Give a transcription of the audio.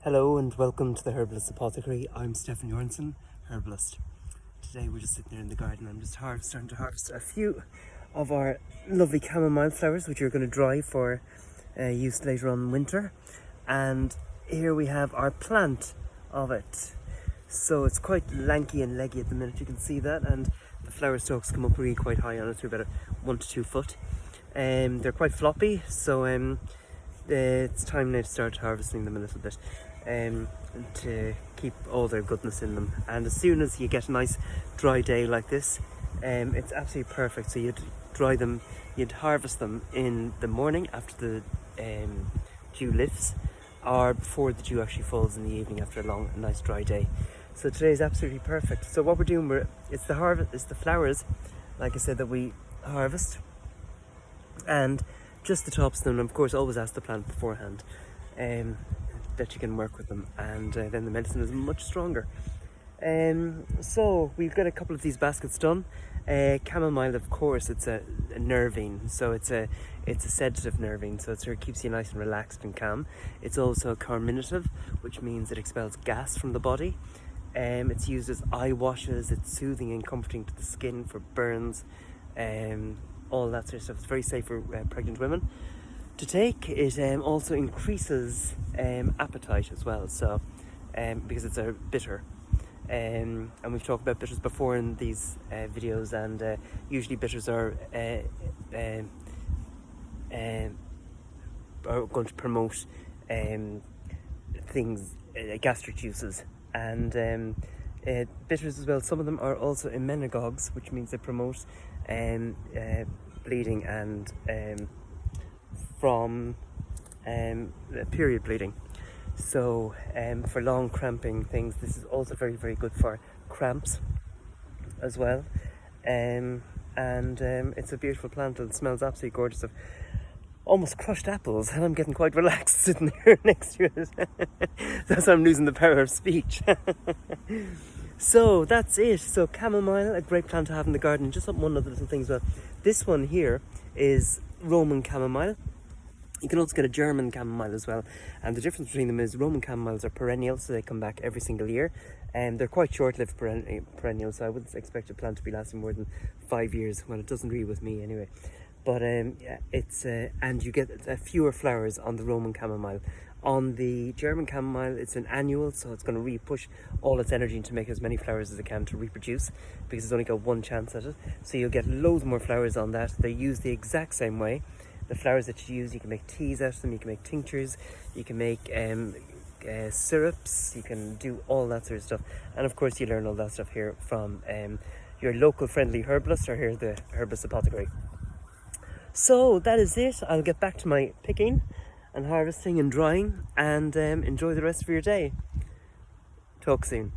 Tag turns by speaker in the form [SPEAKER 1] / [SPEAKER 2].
[SPEAKER 1] Hello and welcome to the Herbalist Apothecary. I'm Stefan Jornsson, herbalist. Today we're just sitting here in the garden. I'm just starting to harvest a few of our lovely chamomile flowers, which are going to dry for use later on in winter. And here we have our plant of it. So it's quite lanky and leggy at the minute, you can see that, and the flower stalks come up really quite high on it, through about 1 to 2 foot. They're quite floppy, so it's time now to start harvesting them a little bit. To keep all their goodness in them. And as soon as you get a nice dry day like this, it's absolutely perfect. So you'd dry them, you'd harvest them in the morning after the dew lifts, or before the dew actually falls in the evening after a nice dry day. So today is absolutely perfect. So what we're doing, it's the flowers, like I said, that we harvest, and just the tops of them. And of course, always ask the plant beforehand that you can work with them, and then the medicine is much stronger. So we've got a couple of these baskets done. Chamomile, of course, it's a nervine, so it's a sedative nervine, so it keeps you nice and relaxed and calm. It's also a carminative, which means it expels gas from the body. It's used as eye washes. It's soothing and comforting to the skin for burns, all that sort of stuff. It's very safe for pregnant women to take. It also increases appetite as well, so because it's a bitter, and we've talked about bitters before in these videos, and usually bitters are going to promote things, gastric juices, and bitters as well. Some of them are also emmenagogues, which means they promote bleeding and from period bleeding. So for long cramping things, this is also very, very good for cramps as well. And it's a beautiful plant, and it smells absolutely gorgeous of almost crushed apples, and I'm getting quite relaxed sitting here next to it. That's why I'm losing the power of speech. So that's it. So chamomile, a great plant to have in the garden. Just one other little thing as well. This one here is Roman chamomile. You can also get a German chamomile as well, and the difference between them is Roman chamomiles are perennial, so they come back every single year, and they're quite short-lived perennial, so I wouldn't expect a plant to be lasting more than 5 years. Well, it doesn't agree with me anyway. But yeah, it's and you get fewer flowers on the Roman chamomile. On the German chamomile, it's an annual, so it's going to really push all its energy into make as many flowers as it can to reproduce, because it's only got one chance at it. So you'll get loads more flowers on that. They use the exact same way. The flowers that you use, you can make teas out of them, you can make tinctures, you can make syrups, you can do all that sort of stuff. And of course, you learn all that stuff here from your local friendly herbalist, or here the Herbalist Apothecary. So that is it. I'll get back to my picking and harvesting and drying, and enjoy the rest of your day. Talk soon.